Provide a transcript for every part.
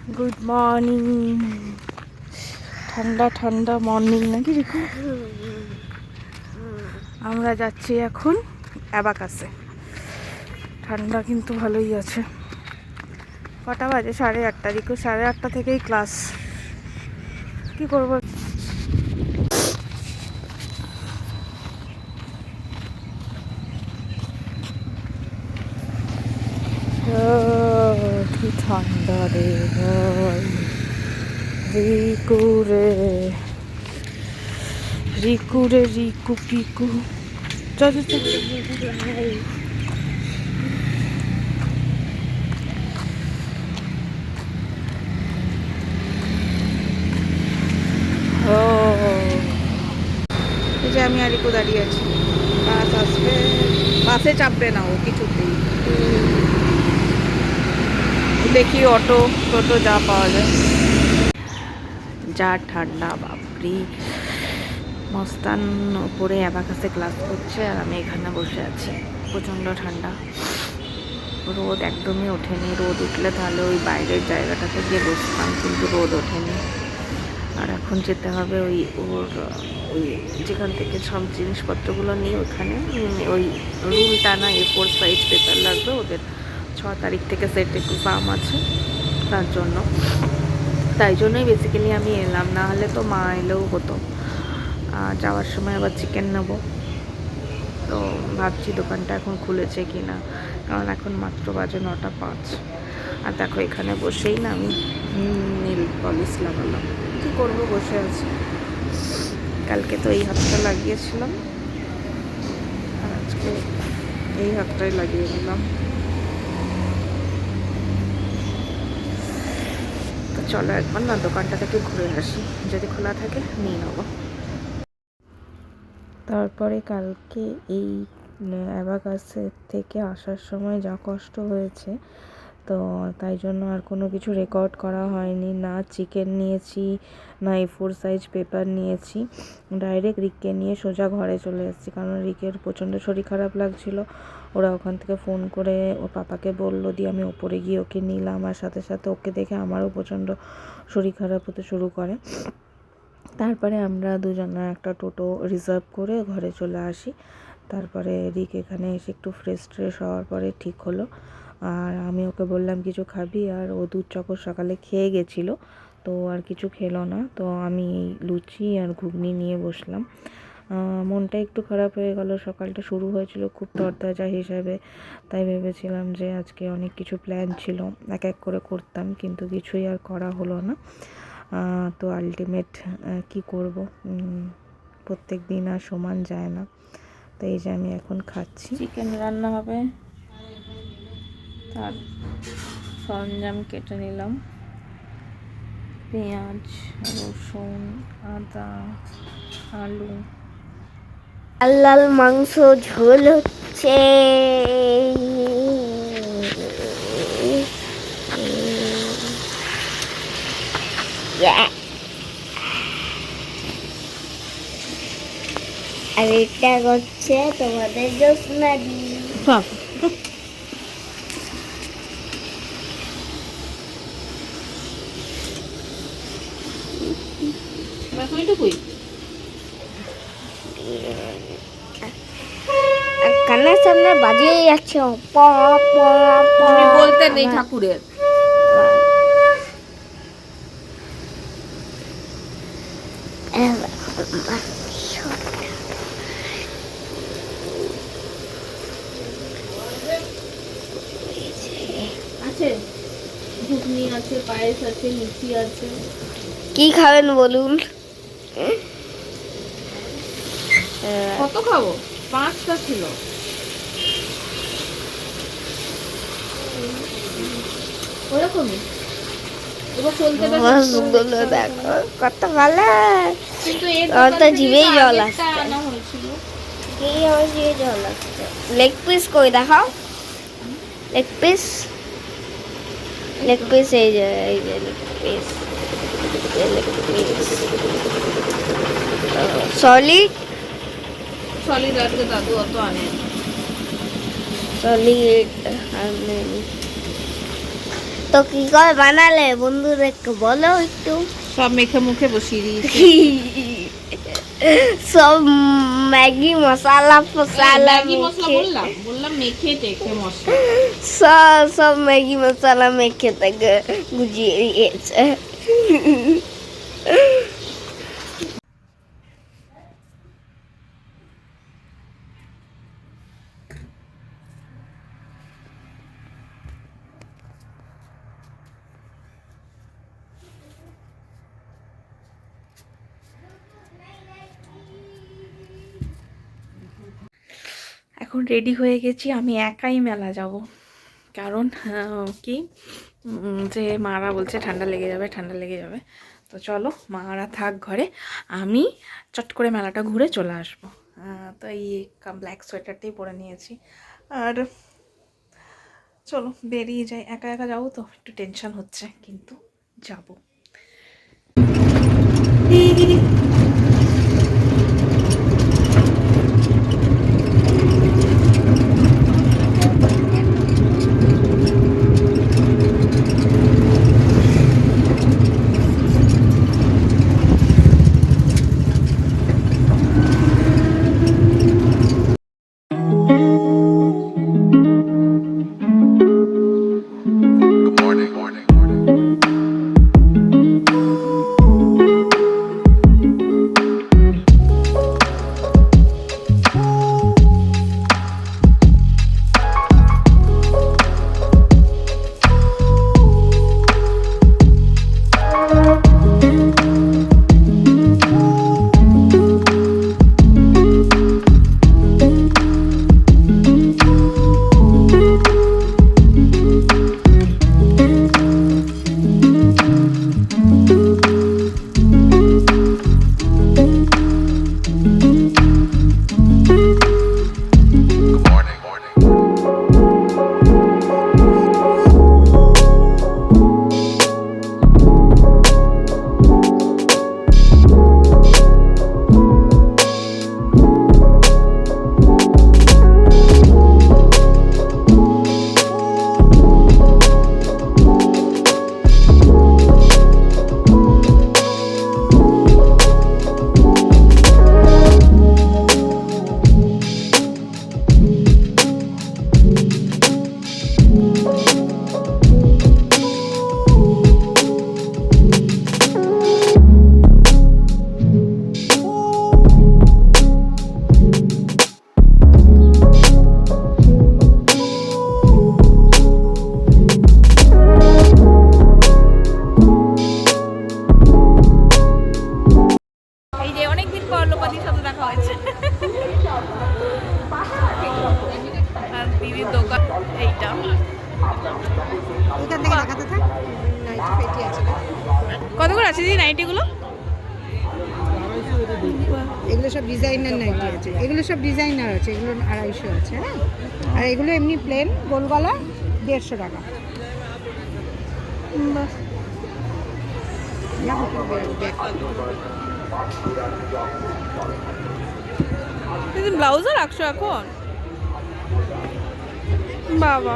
Good morning. ঠান্ডা ঠান্ডা morning নাকি রিকু? আমরা যাচ্ছি এখন অ্যাবাকাসে। ঠান্ডা কিন্তু ভালোই আছে। কটা বাজে? 8:30। রিকু 8:30 থেকেই ক্লাস। কি করবো? কি ঠান্ডা রে ভাই। রিকু রে রিকু রে রিকু পিকু। চল চল ও, এই যে আমি আর রিকু দাঁড়িয়ে আছি। বাস আসবে, বাসে চাপবে না ও কিছুতেই। দেখি অটো টোটো যা পাওয়া যায়। যা ঠান্ডা বাপরে। মস্তান ওপরে অ্যাবাকাসে ক্লাস করছে আর আমি এখানে বসে আছি। প্রচণ্ড ঠান্ডা, রোদ একদমই ওঠেনি। রোদ উঠলে তাহলে ওই বাইরের জায়গাটাতে গিয়ে বসতাম, কিন্তু রোদ ওঠেনি। আর এখন যেতে হবে ওই ওই যেখান থেকে সব জিনিসপত্রগুলো নিই ওখানে। ওই রুলটা না A4 সাইজ পেপার লাগবে ওদের। 6 তারিখ থেকে সেট এক্সাম আছে, তার জন্য। তাই জন্যই বেসিক্যালি আমি এলাম, না হলে তো মা এলেও হতো। যাওয়ার সময় আবার চিকেন নেবো, তো ভাবছি দোকানটা এখন খুলেছে কি না, কারণ এখন মাত্র বাজে 9:05। আর দেখো এখানে বসেই না আমি নীল পলিশ লাগালাম। কী করবো, বসে আছি। কালকে তো এই হাতটা লাগিয়েছিলাম আর আজকে এই হাতটাই লাগিয়ে দিলাম। তো চলো একবার না দোকানটা থেকে ঘুরে আসি, যদি খোলা থাকে নিয়ে নেবো। তারপরে কালকে এই অ্যাবাকাসের থেকে আসার সময় যা কষ্ট হয়েছে, তো তাই জন্য আর কোনো কিছু রেকর্ড করা হয়নি। না চিকেন নিয়েছি, না A4 সাইজ পেপার নিয়েছি। ডাইরেক্ট রিককে নিয়ে সোজা ঘরে চলে এসেছি, কারণ রিকের প্রচণ্ড শরীর খারাপ লাগছিল। ওরা ওখান থেকে ফোন করে ওর পাপাকে বললো, দিয়ে আমি ওপরে গিয়ে ওকে নিলাম। আর সাথে সাথে ওকে দেখে আমারও প্রচণ্ড শরীর খারাপ হতে শুরু করে। তারপরে আমরা দুজনে একটা টোটো রিজার্ভ করে ঘরে চলে আসি। তারপরে রিক এখানে এসে একটু ফ্রেশ হওয়ার পরে ঠিক হলো। আর আমি ওকে বললাম কিছু খাবি, আর ও দুধ চকর সকালে খেয়ে গেছিলো, তো আর কিছু খেলো না। তো আমি লুচি আর ঘুগনি নিয়ে বসলাম। মনটা একটু খারাপ হয়ে গেল। সকালটা শুরু হয়েছিল খুব তরতাজা হিসাবে, তাই ভেবেছিলাম যে আজকে অনেক কিছু প্ল্যান ছিল, এক এক করে করতাম, কিন্তু কিছুই আর করা হলো না। তো আলটিমেট কি করব, প্রত্যেক দিন আর সমান যায় না। তো এই যে আমি এখন খাচ্ছি। চিকেন রান্না হবে, তার সরঞ্জাম কেটে নিলাম। পেঁয়াজ, রসুন, আদা, আলু। লাল লাল মাংস ঝোল হচ্ছে। আর এটা হচ্ছে তোমাদের জোসনাদি। কানের সামনে বাজিয়ে যাচ্ছে বলতে নেই ঠাকুরের। আছে ঘুগনি আছে, পায়েস আছে, লুচি আছে। কি খাবেন বলুন? কত খাবো? 5টা ছিল। ওরকমই এবার চলতে মাছগুলো দেখো কত ভালো, কিন্তু আমার তো জিভেই জল আসছে। আনা হয়েছিল। এই আমার জিভে জল আসছে। লেগ পিস কই দেখাও, লেগ পিস। লেগ পিস এই যে leg piece, leg piece solid. Solid আজকে দাদু অত আনে। সলিড তো কি করে বানালে বন্ধুদেরকে বলো একটু। সব মেখে মুখে বসিয়ে দিয়েছি। সব ম্যাগি মশলা ফসালা ম্যাগি মশলা মেখে বললাম মেখে টেখে মশলা। সব ম্যাগি মশলা মেখে তাকে গুজিয়ে দিয়েছে। এখন রেডি হয়ে গেছি, আমি একাই মেলা যাব। কারণ কি যে মারা বলছে ঠান্ডা লেগে যাবে, ঠান্ডা লেগে যাবে। তো চলো মারা থাক ঘরে, আমি চট করে মেলাটা ঘুরে চলে আসবো। তো এই ব্ল্যাক সোয়েটারটাই পরে নিয়েছি। আর চলো বেরিয়ে যাই। একা একা যাবো তো একটু টেনশন হচ্ছে, কিন্তু যাবো। দিদির দোকান এইটা। কত করে আছে দিদি নাইটিগুলো? এগুলো সব ডিজাইনার নাইটি আছে, এগুলো সব ডিজাইনার আছে, এগুলো 250 আছে। হ্যাঁ, আর এগুলো এমনি প্লেন গোল গলা 150 টাকা। দিদি ব্লাউজও রাখছো এখন? বাবা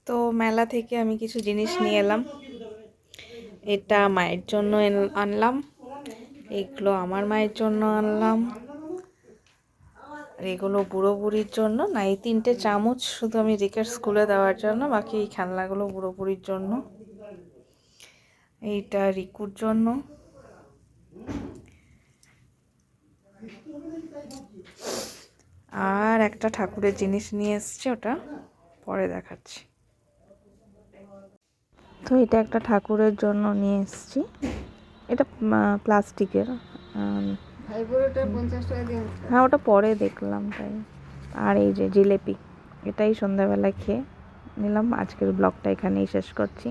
তো মেলা থেকে আমি কিছু জিনিস নিয়ে এলাম। এটা মায়ের জন্য আনলাম, এগুলো আমার মায়ের জন্য আনলাম, আর এগুলো বুড়ো বুড়ির জন্য না। এই 3টে চামচ শুধু আমি রিকের স্কুলে দেওয়ার জন্য, বাকি এই খেলনাগুলো বুড়ো বুড়ির জন্য। এইটা রিকুর জন্য, আর একটা ঠাকুরের জিনিস নিয়ে এসছে, ওটা পরে দেখাচ্ছি। তো এটা একটা ঠাকুরের জন্য নিয়ে এসেছি, এটা প্লাস্টিকের। হ্যাঁ, ওটা পরে দেখলাম তাই। আর এই যে জিলেপি, এটাই সন্ধ্যাবেলা খেয়ে নিলাম। আজকের ব্লগটা এখানেই শেষ করছি।